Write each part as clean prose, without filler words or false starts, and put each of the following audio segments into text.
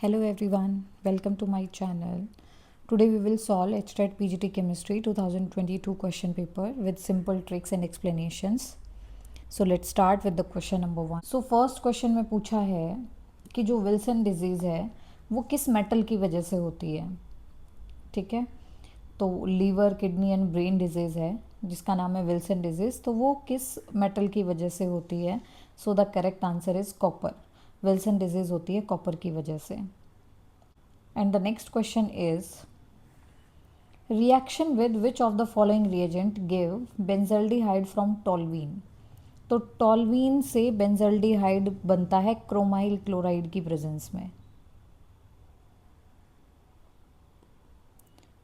Hello everyone, welcome to my channel. Today we will solve HTET PGT Chemistry 2022 question paper with simple tricks and explanations. So let's start with the question number 1. So first question में पूछा है कि जो Wilson disease है वो किस metal की वजह से होती है. ठीक है, तो liver kidney and brain disease है जिसका नाम है विल्सन डिजीज़, तो वो किस मेटल की वजह से होती है. So the correct answer is copper. Wilson disease होती है कॉपर की वजह से. And the next question is reaction with which of the following reagent give benzaldehyde from toluene. तो टॉल्वीन से बेंजल्डिहाइड बनता है क्रोमाइल क्लोराइड की प्रेजेंस में,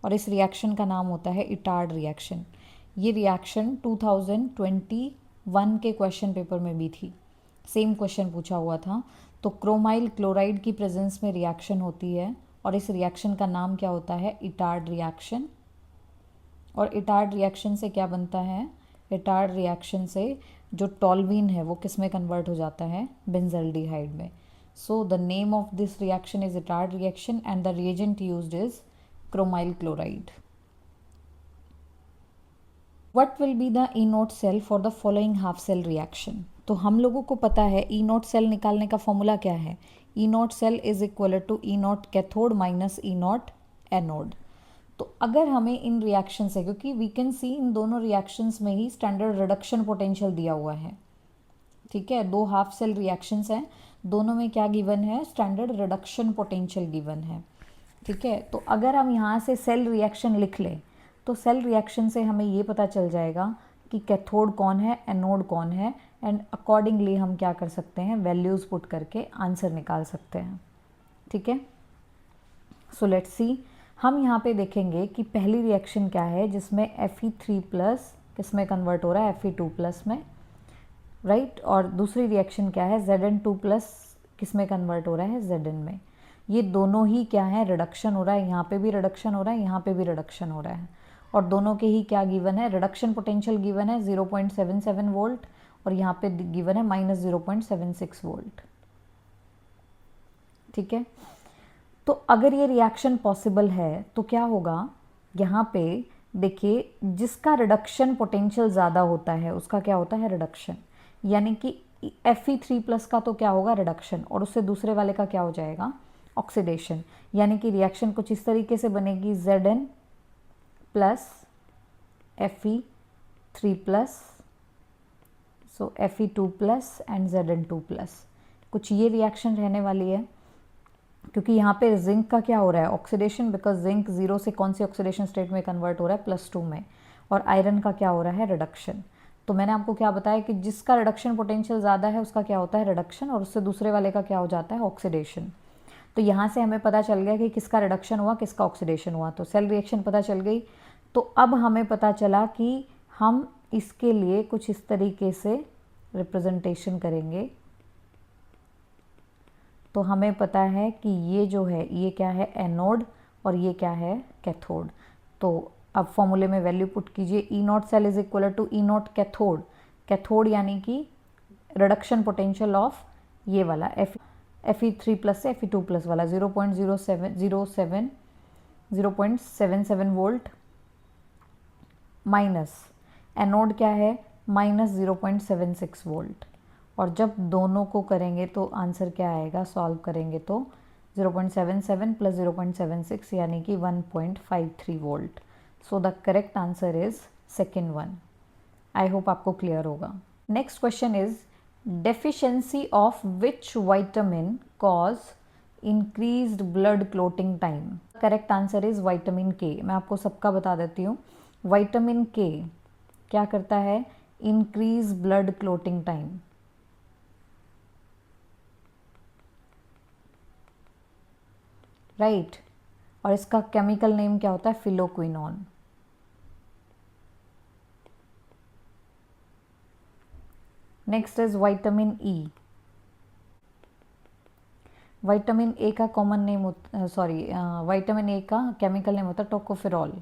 और इस रिएक्शन का नाम होता है इटार्ड रिएक्शन. ये रिएक्शन 2021 के क्वेश्चन पेपर में भी थी, सेम क्वेश्चन पूछा हुआ था. तो क्रोमाइल क्लोराइड की प्रेजेंस में रिएक्शन होती है और इस रिएक्शन का नाम क्या होता है, इटार्ड रिएक्शन. और इटार्ड रिएक्शन से क्या बनता है, इटार्ड रिएक्शन से जो टॉल्वीन है वो किस में कन्वर्ट हो जाता है, बेंजल्डिहाइड में. So the name of this reaction is Etard reaction and the reagent used is chromyl chloride. What will be the E0 cell for the following half cell reaction? तो हम लोगों को पता है E0 सेल निकालने का formula क्या है. E0 cell is equal to E0 cathode minus E0 anode. तो अगर हमें इन रिएक्शन से, क्योंकि वी कैन सी इन दोनों रिएक्शंस में ही स्टैंडर्ड रिडक्शन पोटेंशियल दिया हुआ है. ठीक है, दो हाफ सेल रिएक्शंस हैं, दोनों में क्या गिवन है, स्टैंडर्ड रिडक्शन पोटेंशियल गिवन है. ठीक है, तो अगर हम यहाँ से सेल रिएक्शन लिख लें तो सेल रिएक्शन से हमें ये पता चल जाएगा कि कैथोड कौन है, एनोड कौन है, एंड अकॉर्डिंगली हम क्या कर सकते हैं, वैल्यूज़ पुट करके आंसर निकाल सकते हैं. ठीक है, सो लेट्स सी. हम यहाँ पे देखेंगे कि पहली रिएक्शन क्या है जिसमें Fe3 प्लस किस में कन्वर्ट हो रहा है, Fe2 प्लस में, राइट. और दूसरी रिएक्शन क्या है, Zn2 प्लस किस में कन्वर्ट हो रहा है, Zn में. ये दोनों ही क्या है, रिडक्शन हो रहा है, यहाँ पे भी रिडक्शन हो रहा है, यहाँ पे भी रिडक्शन हो रहा है. और दोनों के ही क्या गिवन है, रिडक्शन पोटेंशियल गिवन है 0.77 वोल्ट और यहाँ पे गिवन है माइनस 0.76 वोल्ट. ठीक है, तो अगर ये रिएक्शन पॉसिबल है तो क्या होगा, यहाँ पे देखिए जिसका रिडक्शन पोटेंशियल ज़्यादा होता है उसका क्या होता है, रिडक्शन. यानी कि Fe3 प्लस का तो क्या होगा, रिडक्शन, और उससे दूसरे वाले का क्या हो जाएगा, ऑक्सीडेशन. यानी कि रिएक्शन कुछ इस तरीके से बनेगी, Zn plus Fe3 plus, so Fe2 plus and Zn2 plus. कुछ ये रिएक्शन रहने वाली है, क्योंकि यहाँ पे जिंक का क्या हो रहा है, ऑक्सीडेशन, बिकॉज जिंक जीरो से कौन सी ऑक्सीडेशन स्टेट में कन्वर्ट हो रहा है, +2 में. और आयरन का क्या हो रहा है, रिडक्शन. तो मैंने आपको क्या बताया कि जिसका रिडक्शन पोटेंशियल ज़्यादा है उसका क्या होता है, रिडक्शन, और उससे दूसरे वाले का क्या हो जाता है, ऑक्सीडेशन. तो यहाँ से हमें पता चल गया कि किसका रिडक्शन हुआ, किसका ऑक्सीडेशन हुआ. तो सेल रिएक्शन पता चल गई. तो अब हमें पता चला कि हम इसके लिए कुछ इस तरीके से रिप्रेजेंटेशन करेंगे. तो हमें पता है कि ये जो है ये क्या है, एनोड, और ये क्या है, कैथोड. तो अब फॉर्मूले में वैल्यू पुट कीजिए, E0 cell is equal to E0 cathode. Cathode यानी कि रिडक्शन पोटेंशियल ऑफ ये वाला Fe3 प्लस से Fe2 प्लस वाला 0.77 वोल्ट, माइनस एनोड क्या है, माइनस 0.76 वोल्ट. और जब दोनों को करेंगे तो आंसर क्या आएगा, सॉल्व करेंगे तो 0.77 प्लस 0.76 यानी कि 1.53 volt. So the correct answer is second one. I hope आपको क्लियर होगा. Next question is deficiency of which vitamin cause increased blood clotting time. Correct answer is vitamin के. मैं आपको सबका बता देती हूँ. वाइटामिन के क्या करता है, increase blood clotting time. Right, और इसका केमिकल नेम क्या होता है, phylloquinone. Next is vitamin E. Vitamin A का common name, sorry, vitamin A का केमिकल नेम होता है टोकोफेरॉल.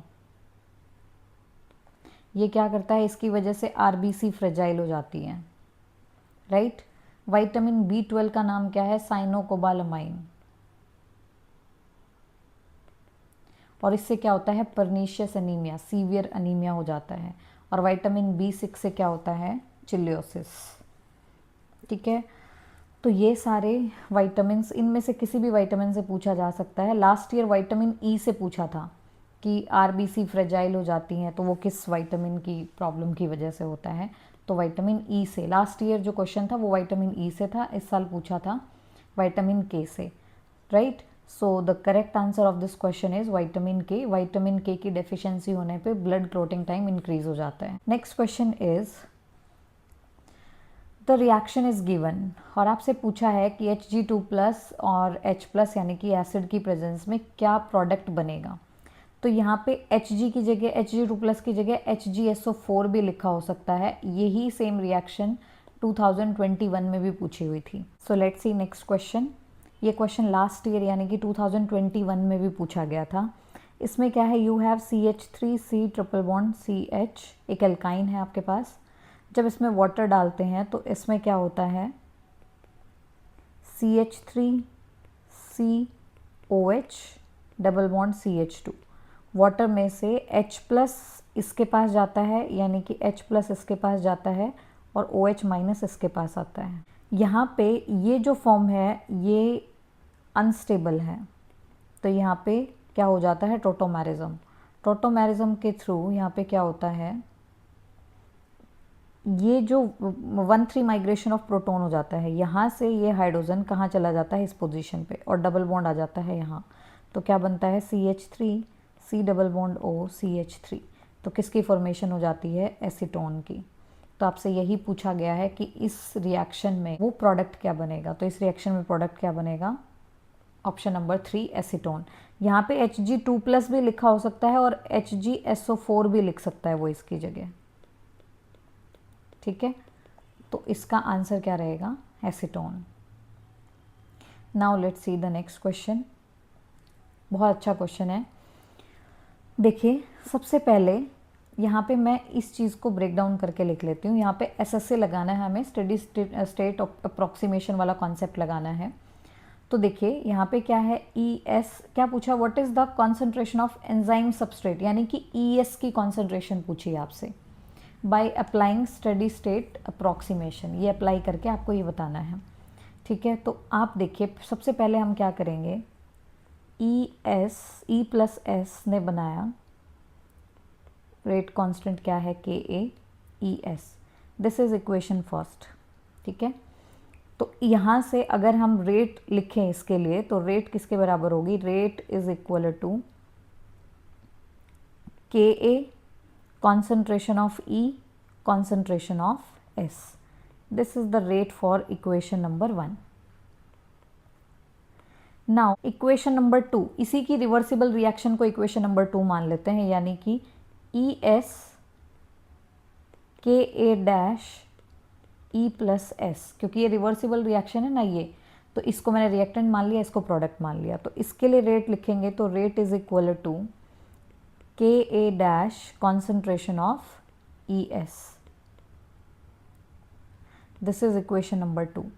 ये क्या करता है, इसकी वजह से आरबीसी फ्रेजाइल हो जाती है. राइट. वाइटामिन B12 का नाम क्या है, साइनोकोबालामाइन. और इससे क्या होता है परनीशियस एनीमिया, सीवियर एनीमिया हो जाता है। और विटामिन B6 से क्या होता है चिलियोसिस। ठीक है, तो ये सारे वाइटामिन, इनमें से किसी भी वाइटामिन से पूछा जा सकता है। लास्ट ईयर विटामिन ई से पूछा था कि आरबीसी फ्रेजाइल हो जाती हैं तो वो किस विटामिन की प्रॉब्लम की वजह से होता है, तो विटामिन ई से। लास्ट ईयर जो क्वेश्चन था वो विटामिन ई से था, इस साल पूछा था विटामिन के से, right. So the correct answer of this question is vitamin के। विटामिन के की डेफिशिएंसी होने पे ब्लड क्लॉटिंग टाइम इंक्रीज हो जाता है। Next question is the reaction is given, और आपसे पूछा है कि Hg2+ और H+ यानी कि एसिड की प्रेजेंस में क्या प्रोडक्ट बनेगा। तो यहाँ पे Hg की जगह Hg2+ की जगह HgSO4 भी लिखा हो सकता है। यही सेम रिएक्शन 2021 में भी पूछी हुई थी। So let's see next question. ये क्वेश्चन लास्ट ईयर यानी कि 2021 में भी पूछा गया था। इसमें क्या है, you have CH3C triple bond CH, एक एल्काइन है आपके पास। जब इसमें वाटर डालते हैं तो इसमें क्या होता है CH3COH double bond CH2। Water में से H+ इसके पास जाता है यानी कि H+ इसके पास जाता है और OH- इसके पास आता है। यहाँ पे ये जो फॉर्म है ये अनस्टेबल है, तो यहाँ पे क्या हो जाता है टोटोमेरिज्म। टोटोमेरिज्म के थ्रू यहाँ पे क्या होता है, ये जो 1,3 माइग्रेशन ऑफ प्रोटॉन हो जाता है, यहाँ से ये हाइड्रोजन कहाँ चला जाता है इस पोजीशन पे और डबल बॉन्ड आ जाता है यहाँ। तो क्या बनता है CH3C double bond O CH3। तो किसकी फॉर्मेशन हो जाती है एसीटोन की। तो आपसे यही पूछा गया है कि इस रिएक्शन में वो प्रोडक्ट क्या बनेगा। तो इस रिएक्शन में प्रोडक्ट क्या बनेगा, ऑप्शन नंबर 3 एसीटोन। यहाँ पे Hg2+ भी लिखा हो सकता है और HgSO4 भी लिख सकता है वो इसकी जगह। ठीक है, तो इसका आंसर क्या रहेगा acetone. Now let's see the next question. बहुत अच्छा क्वेश्चन है। देखिए सबसे पहले यहाँ पे मैं इस चीज़ को ब्रेक डाउन करके लिख लेती हूँ। यहाँ पे SSA लगाना है हमें, स्टेडी स्टेट अप्रोक्सीमेशन वाला कॉन्सेप्ट लगाना है। तो देखिए यहाँ पे क्या है ES, क्या पूछा what is the concentration of enzyme substrate, यानी कि ES की कॉन्सेंट्रेशन पूछी है आपसे by applying steady state approximation. ये अप्लाई करके आपको ये बताना है। ठीक है, तो आप देखिए सबसे पहले हम क्या करेंगे, E+S ने बनाया रेट कांस्टेंट क्या है KaES, this is equation first. ठीक है, तो यहाँ से अगर हम रेट लिखें इसके लिए तो रेट किसके बराबर होगी, rate is equal to Ka concentration of E concentration of S. This is the rate for equation number 1. Now equation number 2, इसी की रिवर्सिबल रिएक्शन को इक्वेशन नंबर 2 मान लेते हैं, यानी कि ES Ka-E+S, क्योंकि ये रिवर्सिबल रिएक्शन है ना ये, तो इसको मैंने रिएक्टेंट मान लिया, इसको प्रोडक्ट मान लिया। तो इसके लिए रेट लिखेंगे तो rate is equal to Ka- concentration of ES. This is equation number 2.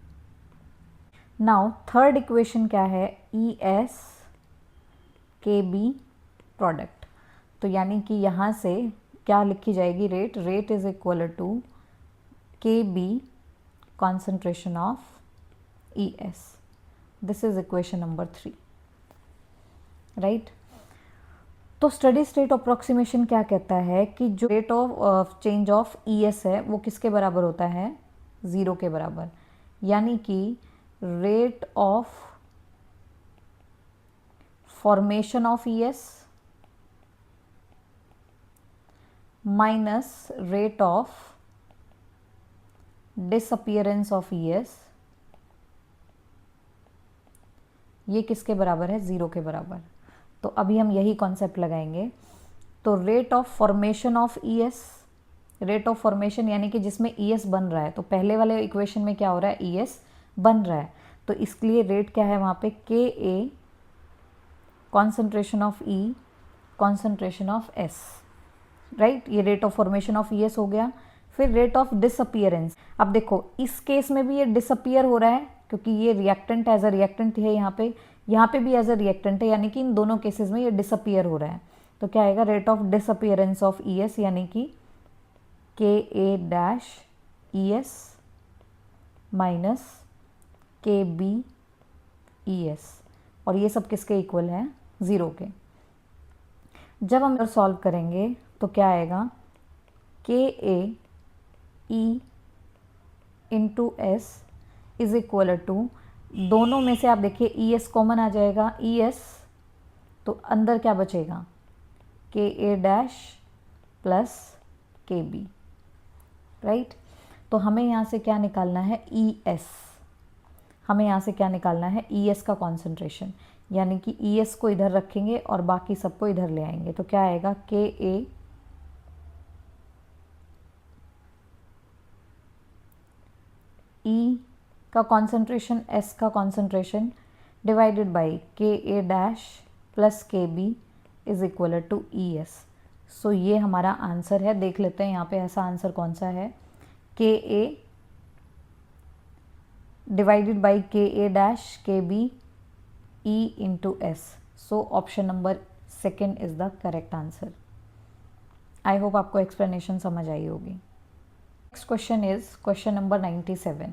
Now third equation क्या है, ES Kb product। तो यानी कि यहाँ से क्या लिखी जाएगी rate, rate is equal to Kb concentration of ES. This is equation number 3, right? तो स्टडी स्टेट अप्रोक्सीमेशन क्या कहता है कि जो rate of change of ES है वो किसके बराबर होता है, 0 के बराबर। यानी कि rate of formation of ES minus rate of disappearance of ES, ये किसके बराबर है, 0 के बराबर। तो अभी हम यही कॉन्सेप्ट लगाएंगे। तो rate of formation of ES, rate of formation यानी कि जिसमें ES बन रहा है, तो पहले वाले इक्वेशन में क्या हो रहा है, ES बन रहा है, तो इसके लिए रेट क्या है वहाँ पे Ka concentration of E concentration of S, right. ये rate of formation of ES हो गया। फिर रेट ऑफ डिसअपियरेंस, अब देखो इस केस में भी ये डिसअपियर हो रहा है क्योंकि ये रिएक्टेंट एज अ रिएक्टेंट है यहाँ पे यहाँ पे भी एज अ रिएक्टेंट है, यानी कि इन दोनों केसेस में ये डिसअपियर हो रहा है। तो क्या आएगा, rate of disappearance of E S, यानी कि के A dash E S minus के बी ई एस, और ये सब किसके इक्वल है, 0 के। जब हम सॉल्व करेंगे तो क्या आएगा, K A E into S is equal to, दोनों में से आप देखिए ई एस कॉमन आ जाएगा, ई एस तो अंदर क्या बचेगा, के A dash plus K B, right. तो हमें यहाँ से क्या निकालना है, ई एस, हमें यहाँ से क्या निकालना है, ई एस का कॉन्सेंट्रेशन, यानी कि ई एस को इधर रखेंगे और बाकी सबको इधर ले आएंगे। तो क्या आएगा, के ए ई का कॉन्सेंट्रेशन, एस का concentration divided by K A dash plus K B is equal to E S. So ये हमारा आंसर है। देख लेते हैं यहाँ पे ऐसा आंसर कौन सा है, के ए divided by K A dash K B E into S. So option number second is the correct answer. I hope आपको एक्सप्लेनेशन समझ आई होगी। Next question is question number 97।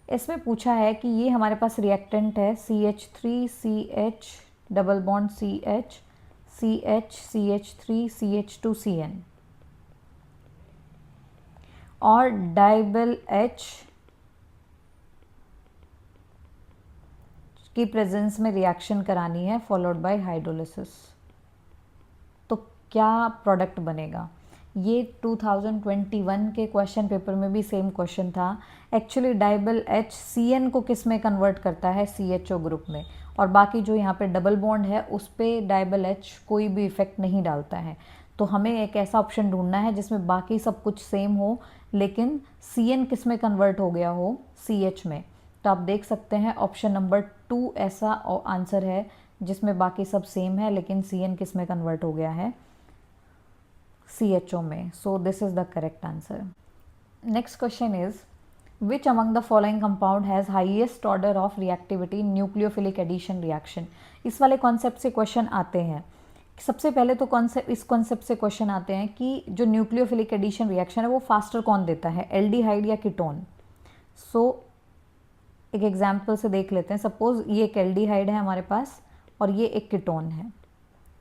इसमें पूछा है कि ये हमारे पास रिएक्टेंट है CH3CH double bond CH CH CH3 CH2CN और डाइबल H की प्रेजेंस में रिएक्शन करानी है फॉलोड बाय हाइड्रोलिसिस। तो क्या प्रोडक्ट बनेगा, ये 2021 के क्वेश्चन पेपर में भी सेम क्वेश्चन था। एक्चुअली डाइबल H CN को किस में कन्वर्ट करता है, CHO ग्रुप में, और बाकी जो यहाँ पे डबल बॉन्ड है उस पर डाइबल H कोई भी इफेक्ट नहीं डालता है। तो हमें एक ऐसा ऑप्शन ढूंढना है जिसमें बाकी सब कुछ सेम हो लेकिन CN किस में कन्वर्ट हो गया हो, CH में। तो आप देख सकते हैं ऑप्शन नंबर 2 ऐसा आंसर है जिसमें बाकी सब सेम है लेकिन CN किस में कन्वर्ट हो गया है, CHO में। So this is the correct answer. Next question is which among the following compound has highest order of reactivity in nucleophilic addition reaction. इस वाले कॉन्सेप्ट से क्वेश्चन आते हैं। सबसे पहले तो इस कॉन्सेप्ट से क्वेश्चन आते हैं कि जो न्यूक्लियोफिलिक एडिशन रिएक्शन है वो फास्टर कौन देता है, एल्डिहाइड या कीटोन। सो एक एग्जाम्पल से देख लेते हैं। सपोज ये एक एल्डिहाइड है हमारे पास और ये एक कीटोन है,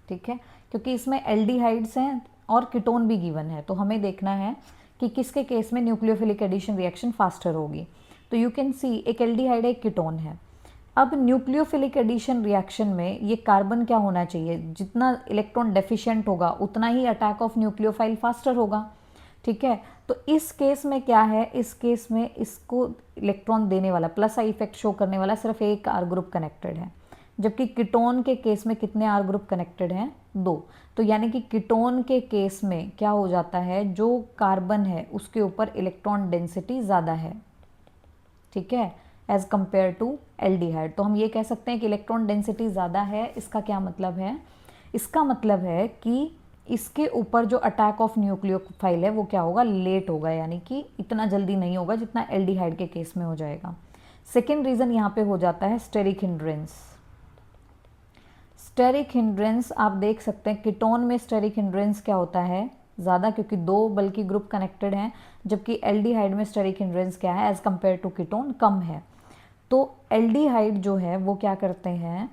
ठीक है, क्योंकि इसमें एल्डिहाइड्स हैं और कीटोन भी गिवन है। तो हमें देखना है कि किसके केस में न्यूक्लियोफिलिक एडिशन रिएक्शन फास्टर होगी। तो यू कैन सी एक एल्डिहाइड एक कीटोन है। अब न्यूक्लियोफिलिक एडिशन रिएक्शन में ये कार्बन क्या होना चाहिए, जितना इलेक्ट्रॉन डेफिशिएंट होगा उतना ही अटैक ऑफ न्यूक्लियोफाइल फास्टर होगा, ठीक है। तो इस केस में क्या है, इस केस में इसको इलेक्ट्रॉन देने वाला प्लस आई इफेक्ट शो करने वाला सिर्फ एक आर ग्रुप कनेक्टेड है, जबकि कीटोन के केस में कितने आर ग्रुप कनेक्टेड हैं, 2। तो यानी कि कीटोन के केस में क्या हो जाता है, जो कार्बन है उसके ऊपर इलेक्ट्रॉन डेंसिटी ज़्यादा है, ठीक है, एज कंपेयर टू एल्डिहाइड। तो हम ये कह सकते हैं कि इलेक्ट्रॉन डेंसिटी ज़्यादा है। इसका क्या मतलब है, इसका मतलब है कि इसके ऊपर जो अटैक ऑफ न्यूक्लियोफाइल है वो क्या होगा, लेट होगा, यानी कि इतना जल्दी नहीं होगा जितना एल्डिहाइड के केस में हो जाएगा। सेकेंड रीज़न यहाँ पे हो जाता है स्टेरिक हिंड्रेंस। स्टेरिक हिंड्रेंस आप देख सकते हैं कीटोन में स्टेरिक हिंड्रेंस क्या होता है, ज़्यादा, क्योंकि 2 बल्कि ग्रुप कनेक्टेड हैं, जबकि एल्डिहाइड में स्टेरिक हिंड्रेंस क्या है, एज कंपेयर टू कीटोन कम है। तो एल्डिहाइड जो है वो क्या करते हैं,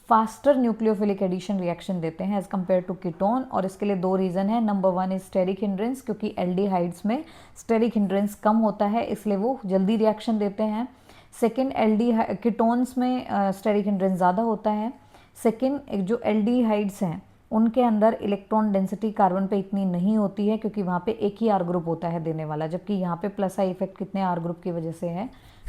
फास्टर न्यूक्लियोफिलिक एडिशन रिएक्शन देते हैं एज कंपेयर टू कीटोन, और इसके लिए 2 रीज़न है। नंबर 1 इज स्टेरिक हिंड्रेंस, क्योंकि एल्डिहाइड्स में स्टेरिक हिंड्रेंस कम होता है इसलिए वो जल्दी रिएक्शन देते हैं। सेकेंड, कीटोन्स में स्टेरिक हिंड्रेंस ज़्यादा होता है। सेकेंड, जो एल्डिहाइड्स हैं उनके अंदर इलेक्ट्रॉन डेंसिटी कार्बन पे इतनी नहीं होती है क्योंकि वहाँ पे एक ही आर ग्रुप होता है देने वाला, जबकि यहाँ पे प्लस आई इफेक्ट कितने आर ग्रुप की वजह से है,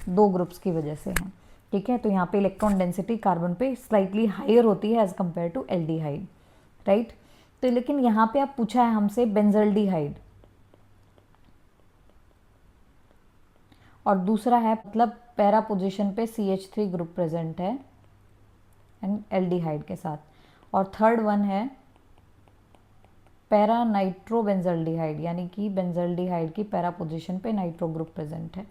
2 ग्रुप्स की वजह से है, ठीक है। तो यहाँ पे इलेक्ट्रॉन डेंसिटी कार्बन पे स्लाइटली हायर होती है as compare to aldehyde, right. तो लेकिन यहाँ पे आप पूछा है हमसे बेंजल्डिहाइड, और दूसरा है मतलब पैरा पोजिशन पे CH3 ग्रुप प्रेजेंट है एंड एल्डिहाइड के साथ, और थर्ड वन है पैरा नाइट्रो बेंजल्डिहाइड, यानी कि बेंजल्डिहाइड की पैरा पोजिशन पे नाइट्रो ग्रुप प्रेजेंट है।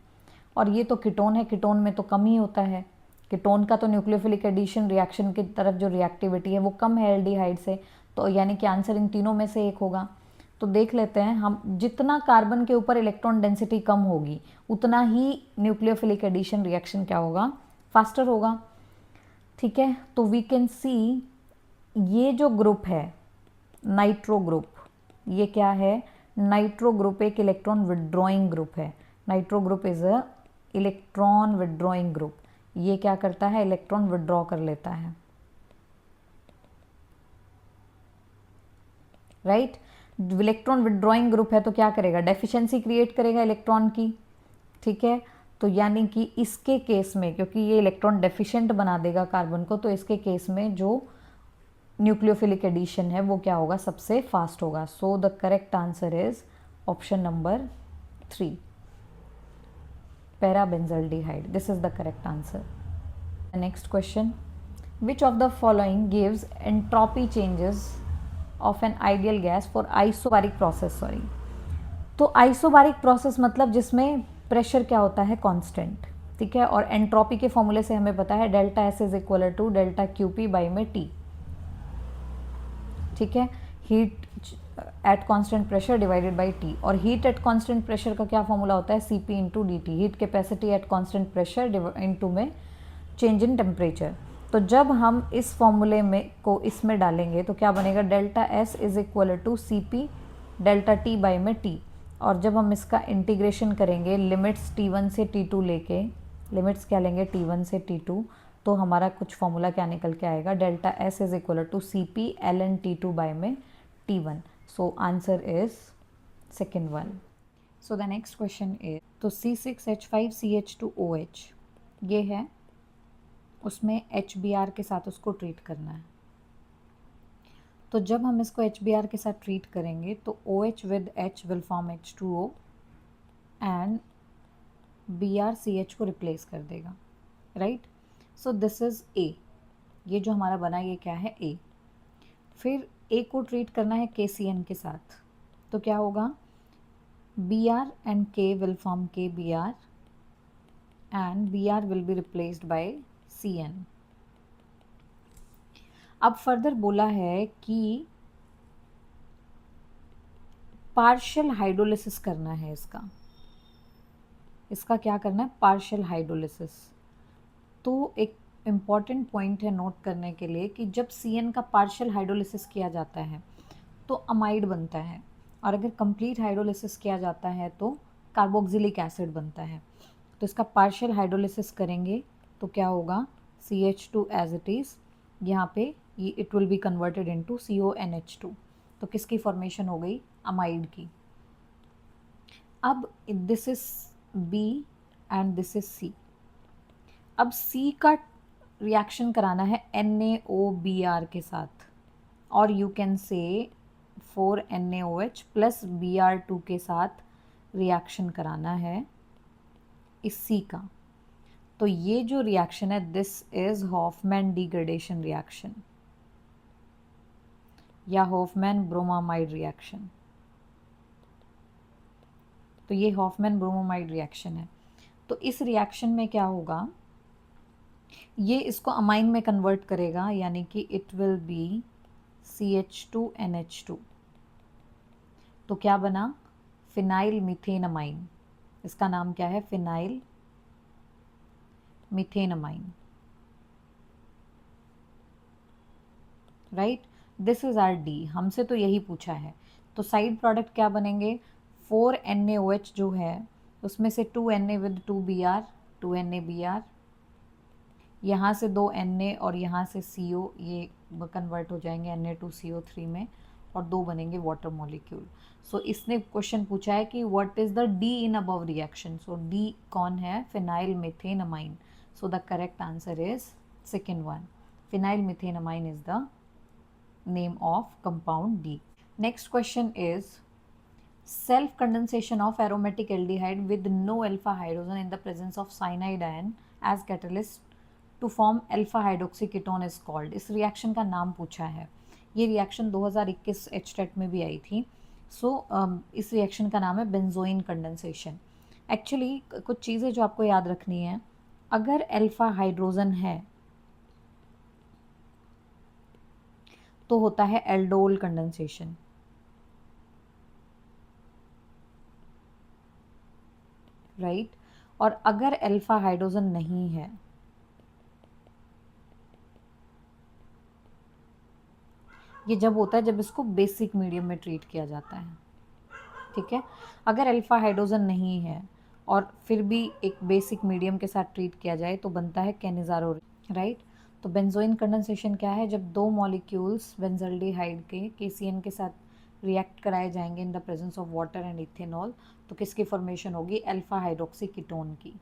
और ये तो कीटोन है, कीटोन में तो कम ही होता है, कीटोन का तो न्यूक्लियोफिलिक एडिशन रिएक्शन की तरफ जो रिएक्टिविटी है वो कम है एल्डिहाइड से, तो यानी कि आंसर इन तीनों में से एक होगा। तो देख लेते हैं हम, जितना कार्बन के ऊपर इलेक्ट्रॉन डेंसिटी कम होगी उतना ही न्यूक्लियोफिलिक एडिशन रिएक्शन क्या होगा, फास्टर होगा। ठीक है, तो वी कैन सी ये जो ग्रुप है नाइट्रो ग्रुप, ये क्या है, नाइट्रो ग्रुप एक इलेक्ट्रॉन विड्रॉइंग ग्रुप है। Nitro group is a electron withdrawing group. ये क्या करता है, इलेक्ट्रॉन विड्रॉ कर लेता है, राइट। इलेक्ट्रॉन विड्रॉइंग ग्रुप है तो क्या करेगा, डेफिशिएंसी क्रिएट करेगा इलेक्ट्रॉन की। ठीक है, तो यानी कि इसके केस में, क्योंकि ये इलेक्ट्रॉन डेफिशिएंट बना देगा कार्बन को, तो इसके केस में जो न्यूक्लियोफिलिक एडिशन है वो क्या होगा, सबसे फास्ट होगा। So the correct answer is option number 3, parabenzaldehyde. This is the correct answer. Next question, which of the following gives entropy changes of an ideal gas for isobaric process. Sorry, तो isobaric process मतलब जिसमें pressure क्या होता है, constant. ठीक है, और entropy के फॉर्मूले से हमें पता है delta S is equal to delta Q P by में टी। ठीक है, heat at constant pressure divided by T, और हीट एट कांस्टेंट प्रेशर का क्या फॉर्मूला होता है, C P into D T, heat capacity at constant pressure into में change in temperature. तो जब हम इस फॉर्मूले में को इसमें डालेंगे तो क्या बनेगा, delta S is equal to C P delta T by में टी, और जब हम इसका इंटीग्रेशन करेंगे लिमिट्स T1 से T2 लेके, लिमिट्स क्या लेंगे T1 से T2, तो हमारा कुछ फॉर्मूला क्या निकल के आएगा, delta S is equal to C P L N T2 by में T1। So answer is second one. So the next question is, तो C6H5CH2OH ये है, उसमें HBr के साथ उसको ट्रीट करना है। तो जब हम इसको HBr के साथ ट्रीट करेंगे तो OH with H will form H2O and BrCH को रिप्लेस कर देगा, right. So this is A, ये जो हमारा बना ये क्या है, A। फिर A को ट्रीट करना है KCN के साथ, तो क्या होगा, Br and K will form KBr and Br will be replaced by Cn। अब फर्दर बोला है कि पार्शियल हाइड्रोलिसिस करना है इसका क्या करना है, पार्शियल हाइड्रोलिसिस। तो एक इम्पॉर्टेंट पॉइंट है नोट करने के लिए कि जब CN का पार्शियल हाइड्रोलिसिस किया जाता है तो अमाइड बनता है, और अगर कंप्लीट हाइड्रोलिसिस किया जाता है तो कार्बोक्सिलिक एसिड बनता है। तो इसका पार्शियल हाइड्रोलिसिस करेंगे तो क्या होगा, CH2 एज इट इज़, यहाँ पे ये it will be converted into CONH2। तो किसकी फॉर्मेशन हो गई, अमाइड की। अब this is B and this is C। अब C का रिएक्शन कराना है NaOBr के साथ, और you can say 4NaOH plus Br2 के साथ रिएक्शन कराना है इस C का। तो ये जो रिएक्शन है this is Hofmann degradation reaction या हॉफमैन ब्रोमामाइड रिएक्शन। तो ये हॉफमैन ब्रोमामाइड रिएक्शन है। तो इस रिएक्शन में क्या होगा, ये इसको अमाइन में कन्वर्ट करेगा, यानी कि इट विल बी CH2NH2। तो क्या बना, फिनाइल मीथेन अमाइन। इसका नाम क्या है, phenyl methane amine, right. This is R D, हमसे तो यही पूछा है। तो साइड प्रोडक्ट क्या बनेंगे, 4NaOH जो है उसमें से 2Na विद 2Br, 2NaBr, यहाँ से 2Na और यहाँ से CO, ये कन्वर्ट हो जाएंगे Na2CO3 में, और 2 बनेंगे वाटर मॉलिक्यूल। सो इसने क्वेश्चन पूछा है कि what is the D in above reaction. So D कौन है, phenyl methane amine. So the correct answer is second one, phenyl methane amine is the name of compound D. Next question is self condensation of aromatic aldehyde with no alpha hydrogen in the presence of cyanide ion as catalyst to form alpha hydroxy ketone is called। इस reaction का नाम पूछा है। ये reaction 2021 HTET में भी आई थी। इस रिएक्शन का नाम है बेंजोइन कंडेंसेशन। एक्चुअली कुछ चीज़ें जो आपको याद रखनी है, अगर अल्फा हाइड्रोजन है तो होता है एल्डोल कंडेंसेशन, राइट। और अगर अल्फा हाइड्रोजन नहीं है ये जब होता है जब इसको बेसिक मीडियम में ट्रीट किया जाता है, ठीक है। अगर अल्फा हाइड्रोजन नहीं है और फिर भी एक बेसिक मीडियम के साथ ट्रीट किया जाए तो बनता है कैनिजारो, राइट। तो बेंजोइन कंडेंसेशन क्या है, जब दो मॉलिक्यूल्स बेंजल्डिहाइड के KCN के साथ रिएक्ट कराए जाएंगे in the presence of water and ethanol, तो किसकी फॉर्मेशन होगी, अल्फा हाइड्रोक्सी कीटोन की।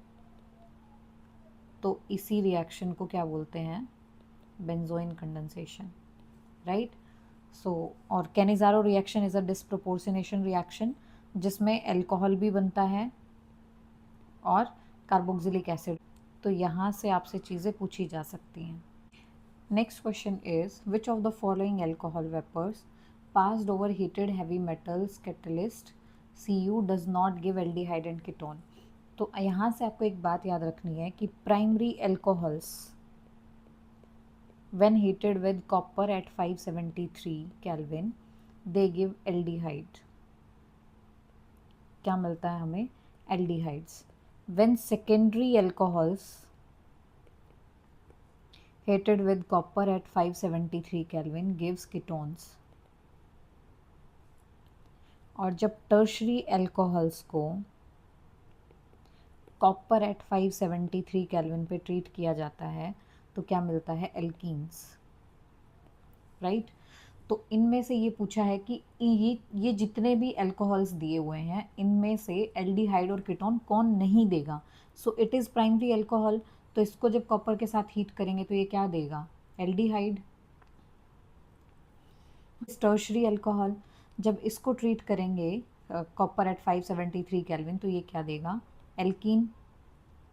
तो इसी रिएक्शन को क्या बोलते हैं, बेंजोइन कंडेंसेशन, राइट। सो और Cannizzaro reaction is a disproportionation reaction जिसमें अल्कोहल भी बनता है और कार्बोक्सिलिक एसिड। तो यहाँ से आपसे चीज़ें पूछी जा सकती हैं। Next question is which of the following alcohol vapours passed over heated heavy metals catalyst Cu does not give aldehyde and ketone. तो यहाँ से आपको एक बात याद रखनी है कि primary alcohols when heated with copper at 573 Kelvin they give aldehyde। क्या मिलता है हमें, aldehydes। when secondary alcohols heated with copper at 573 Kelvin gives ketones। और जब tertiary alcohols को कॉपर एट 573 केल्विन पे ट्रीट किया जाता है तो क्या मिलता है, एल्कीन्स, राइट। तो इनमें से ये पूछा है कि ये जितने भी अल्कोहल्स दिए हुए हैं इनमें से एल्डिहाइड और कीटोन कौन नहीं देगा। So it is primary alcohol, तो इसको जब कॉपर के साथ हीट करेंगे तो ये क्या देगा, एल्डिहाइड। टर्शरी अल्कोहल, जब इसको ट्रीट करेंगे कॉपर एट 573 केल्विन तो ये क्या देगा, एल्कीन।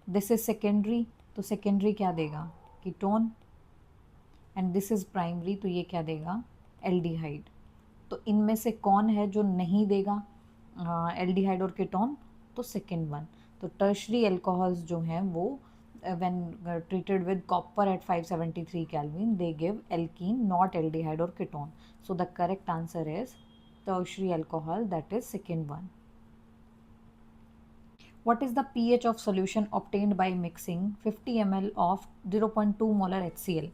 दिस इज सेकेंडरी, तो सेकेंडरी क्या देगा, ketone. And this is primary, तो ये क्या देगा, एल्डिहाइड। तो इनमें से कौन है जो नहीं देगा एल्डिहाइड और कीटोन, तो सेकेंड वन। तो टर्शरी अल्कोहल्स जो हैं वो when treated with copper at 573 Kelvin they give alkene not aldehyde or ketone. So the correct answer is tertiary alcohol, that is second one. What is the pH of solution obtained by mixing 50 ml of 0.2 molar HCl।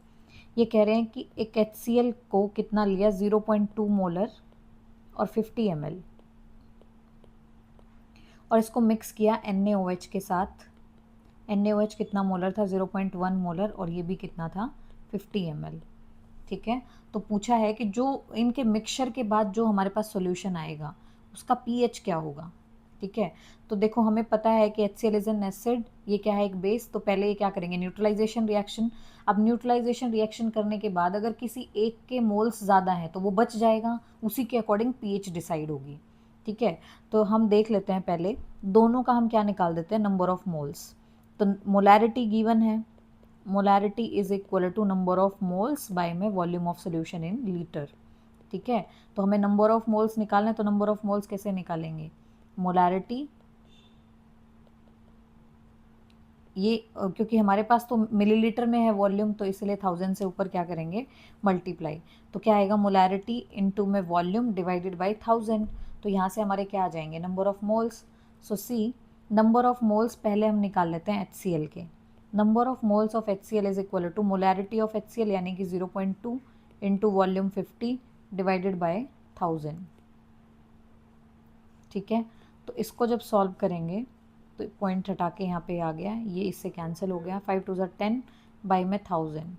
ये कह रहे हैं कि एक HCl को कितना लिया, 0.2 molar और 50 ml, और इसको मिक्स किया NaOH के साथ। NaOH कितना मोलर था, 0.1 मोलर, और ये भी कितना था, 50 ml, ठीक है। तो पूछा है कि जो इनके मिक्सचर के बाद जो हमारे पास सॉल्यूशन आएगा उसका पीएच क्या होगा, ठीक है। तो देखो हमें पता है कि HCl इज एन एसिड, ये क्या है, एक बेस। तो पहले ये क्या करेंगे, न्यूट्रलाइजेशन रिएक्शन। अब न्यूट्रलाइजेशन रिएक्शन करने के बाद अगर किसी एक के मोल्स ज़्यादा हैं तो वो बच जाएगा, उसी के अकॉर्डिंग पीएच डिसाइड होगी, ठीक है। तो हम देख लेते हैं पहले दोनों का, हम क्या निकाल देते हैं, नंबर ऑफ मोल्स। तो मोलैरिटी गिवन है, molarity is equal to number of moles by में volume of solution in litre, ठीक है। तो हमें नंबर ऑफ मोल्स निकालना है, तो नंबर ऑफ मोल्स कैसे निकालेंगे, मोलैरिटी, ये क्योंकि हमारे पास तो मिलीलीटर में है वॉल्यूम तो इसलिए 1000 से ऊपर क्या करेंगे, मल्टीप्लाई। तो क्या आएगा, मोलैरिटी इनटू में वॉल्यूम डिवाइडेड बाय 1000। तो यहाँ से हमारे क्या आ जाएंगे, number of moles. So see number of moles पहले हम निकाल लेते हैं HCl के। Number of moles of HCl is equal to molarity of HCl यानी कि 0.2 इंटू वॉल्यूम 50 डिवाइडेड बाय 1000, ठीक है। तो इसको जब सॉल्व करेंगे तो पॉइंट हटा के यहाँ पे आ गया, ये इससे कैंसिल हो गया, 5 2 10 बाई में 1000।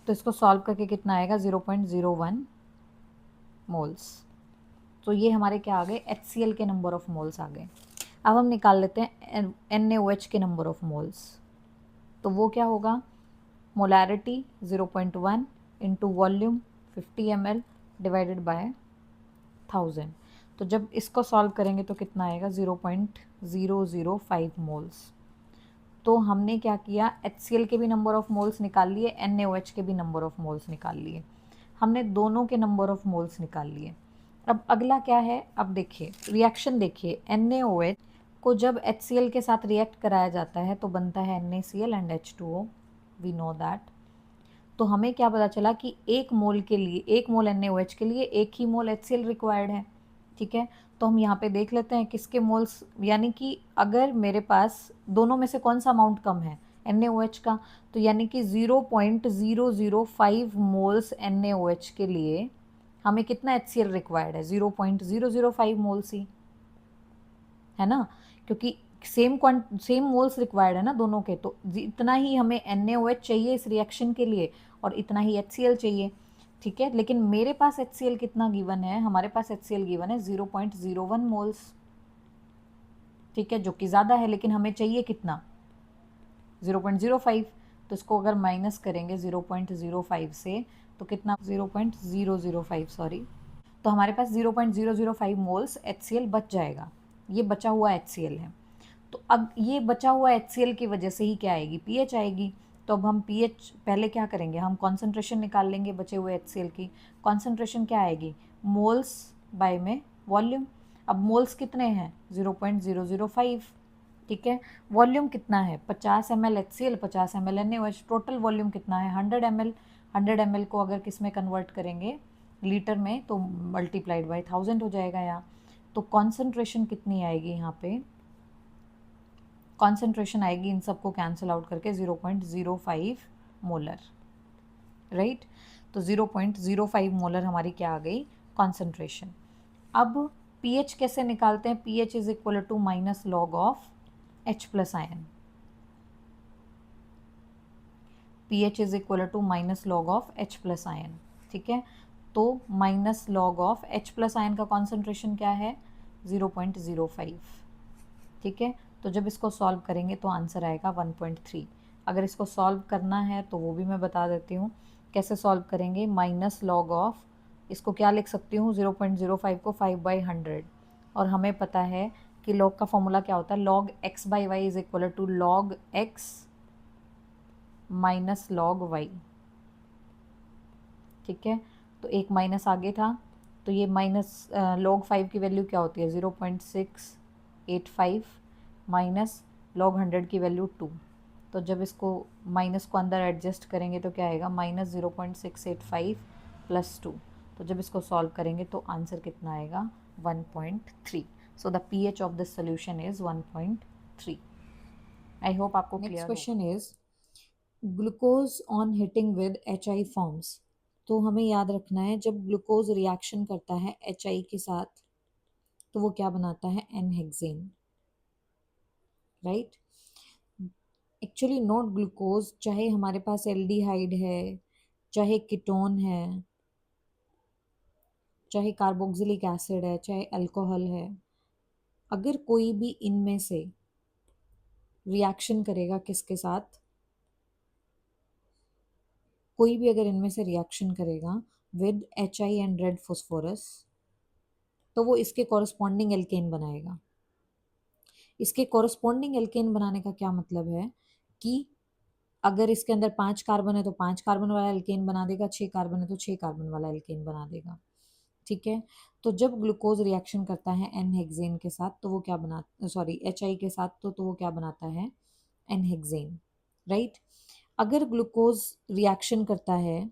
तो इसको सॉल्व करके कितना आएगा, 0.01 मोल्स। तो ये हमारे क्या आ गए, HCl के नंबर ऑफ मोल्स आ गए। अब हम निकाल लेते हैं NaOH के नंबर ऑफ मोल्स। तो वो क्या होगा, molarity 0.1 into volume 50 ml divided by 1000। तो जब इसको सॉल्व करेंगे तो कितना आएगा, 0.005 मोल्स। तो हमने क्या किया, HCl के भी नंबर ऑफ मोल्स निकाल लिए, NaOH के भी नंबर ऑफ मोल्स निकाल लिए, हमने दोनों के नंबर ऑफ मोल्स निकाल लिए। अब अगला क्या है, अब देखिए रिएक्शन देखिए, NaOH को जब HCl के साथ रिएक्ट कराया जाता है तो बनता है NaCl and H2O, we know that. तो हमें क्या पता चला कि 1 मोल के लिए, 1 मोल NaOH के लिए 1 ही मोल HCl रिक्वायर्ड है। ठीक है, तो हम यहाँ पे देख लेते हैं किसके मोल्स, यानी कि अगर मेरे पास दोनों में से कौन सा अमाउंट कम है, NaOH का, तो यानी कि 0.005 मोल्स NaOH के लिए हमें कितना HCl रिक्वायर्ड है, 0.005 मोल्स ही, है ना, क्योंकि सेम मोल्स रिक्वायर्ड है ना दोनों के, तो इतना ही हमें NaOH चाहिए इस रिएक्शन के लिए और इतना ही HCl चाहिए। ठीक है, लेकिन मेरे पास HCl कितना गिवन है, हमारे पास HCl गिवन है 0.01 मोल्स। ठीक है, जो कि ज़्यादा है, लेकिन हमें चाहिए कितना, 0.05। तो इसको अगर माइनस करेंगे 0.05 से तो कितना, 0.005 सॉरी, तो हमारे पास 0.005 मोल्स HCl बच जाएगा। ये बचा हुआ HCl है। तो अब ये बचा हुआ HCl की वजह से ही क्या आएगी, pH आएगी। तो अब हम pH पहले क्या करेंगे, हम कॉन्सेंट्रेशन निकाल लेंगे बचे हुए HCl की। कॉन्सेंट्रेशन क्या आएगी, मोल्स बाय में वॉल्यूम। अब मोल्स कितने हैं, 0.005। ठीक है, वॉल्यूम कितना है, 50 ml HCl, 50 ml NaOH, total volume कितना है 100 ml। 100 ml को अगर किस में कन्वर्ट करेंगे, लीटर में, तो मल्टीप्लाइड बाय 1000 हो जाएगा यहाँ। तो कॉन्सेंट्रेशन कितनी आएगी यहाँ पे, कॉन्सेंट्रेशन आएगी इन सबको कैंसिल आउट करके 0.05 मोलर, राइट। तो 0.05 मोलर हमारी क्या आ गई, कॉन्सेंट्रेशन। अब pH कैसे निकालते हैं, pH is equal to minus log of H plus ion. pH is equal to minus log of H plus ion. ठीक है, तो minus log of H plus ion का कॉन्सेंट्रेशन क्या है, 0.05। ठीक है, तो जब इसको सॉल्व करेंगे तो आंसर आएगा 1.3। अगर इसको सॉल्व करना है तो वो भी मैं बता देती हूँ कैसे सॉल्व करेंगे। माइनस लॉग ऑफ, इसको क्या लिख सकती हूँ, 0.05 को 5/100, और हमें पता है कि लॉग का फॉर्मूला क्या होता है, log x by Y is equal to log x minus log y। ठीक है, तो एक माइनस आगे था, तो ये माइनस लॉग 5 की वैल्यू क्या होती है, 0.685 माइनस लॉग 100 की वैल्यू 2। तो जब इसको माइनस को अंदर एडजस्ट करेंगे तो क्या आएगा, माइनस 0.685 प्लस 2। तो जब इसको सॉल्व करेंगे तो आंसर कितना आएगा, 1.3। So the pH of this solution is 1.3। I hope आपको clear. Next question is glucose on heating with HI forms. तो हमें याद रखना है जब ग्लूकोज रिएक्शन करता है HI के साथ तो वो क्या बनाता है, एनहेक्सेन, राइट। एक्चुअली नॉट ग्लूकोज, चाहे हमारे पास एल्डिहाइड है, चाहे कीटोन है, चाहे कार्बोक्सिलिक एसिड है, चाहे अल्कोहल है, अगर कोई भी इनमें से रिएक्शन करेगा किसके साथ, कोई भी अगर इनमें से रिएक्शन करेगा with HI and red phosphorus तो वो इसके कॉरस्पॉन्डिंग एल्केन बनाएगा। इसके कॉरस्पॉन्डिंग एल्केन बनाने का क्या मतलब है कि अगर इसके अंदर 5 कार्बन है तो 5 कार्बन वाला एल्केन बना देगा, 6 कार्बन है तो 6 कार्बन वाला एल्केन बना देगा। ठीक है, तो जब ग्लूकोज रिएक्शन करता है एनहेक्सेन के साथ तो वो क्या बना, सॉरी HI के साथ तो वो क्या बनाता है, एनहेक्सेन, राइट। अगर ग्लूकोज रिएक्शन करता है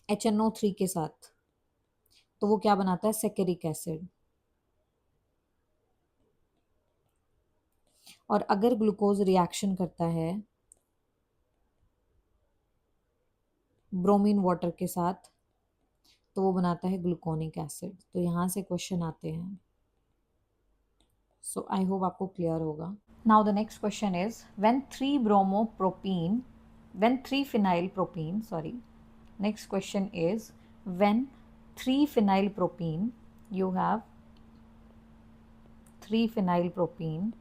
HNO3 के साथ तो वो क्या बनाता है, सैकेरिक एसिड। और अगर ग्लूकोज रिएक्शन करता है ब्रोमीन वाटर के साथ तो वो बनाता है ग्लूकोनिक एसिड। तो यहाँ से क्वेश्चन आते हैं। सो आई होप आपको क्लियर होगा। Now the next question is when 3-phenyl propene, next question is when 3-phenyl propene, you have 3-phenyl propene,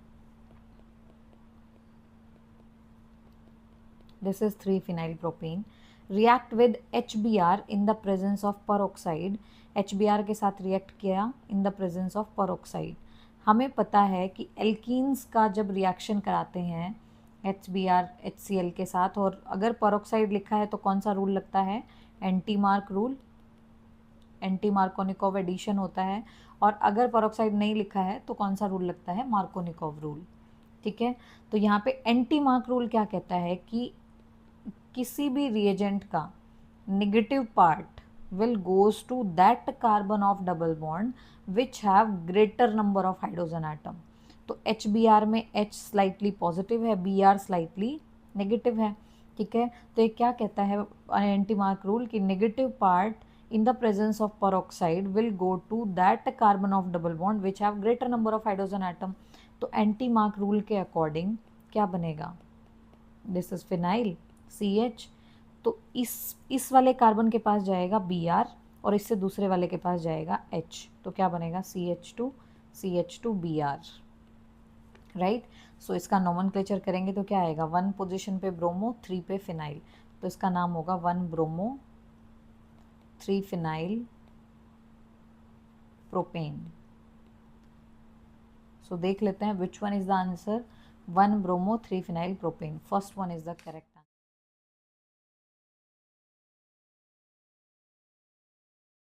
this is 3-phenyl propene, react with HBr in the presence of peroxide, HBr के साथ react किया in the presence of peroxide। हमें पता है कि alkenes का जब reaction कराते हैं HBr HCl के साथ और अगर पेरोक्साइड लिखा है तो कौन सा रूल लगता है, anti Mark rule, anti Markovnikov addition होता है। और अगर पेरोक्साइड नहीं लिखा है तो कौन सा रूल लगता है, मार्कोनिकॉव रूल। ठीक है, तो यहाँ पे एंटी मार्क रूल क्या कहता है कि किसी भी रिएजेंट का negative part will goes to that carbon of double bond which have greater number of hydrogen atom। तो HBr में H slightly पॉजिटिव है, Br slightly नेगेटिव है। ठीक है, तो ये क्या कहता है एंटी मार्क रूल कि negative part in the presence of peroxide will go to that carbon of double bond which have greater number of hydrogen atom। तो एंटी मार्क रूल के अकॉर्डिंग क्या बनेगा, दिस इज फिनाइल CH। तो इस वाले carbon के पास जाएगा Br और इससे दूसरे वाले के पास जाएगा H, तो क्या बनेगा CH2 Br, राइट। सो इसका नोमेनक्लेचर करेंगे तो क्या आएगा, 1 पोजीशन पे ब्रोमो 3 पे फिनाइल, तो इसका नाम होगा 1 ब्रोमो 3 फिनाइल प्रोपेन। सो देख लेते हैं which one is the answer, 1 bromo 3 phenyl propane, first one is the correct.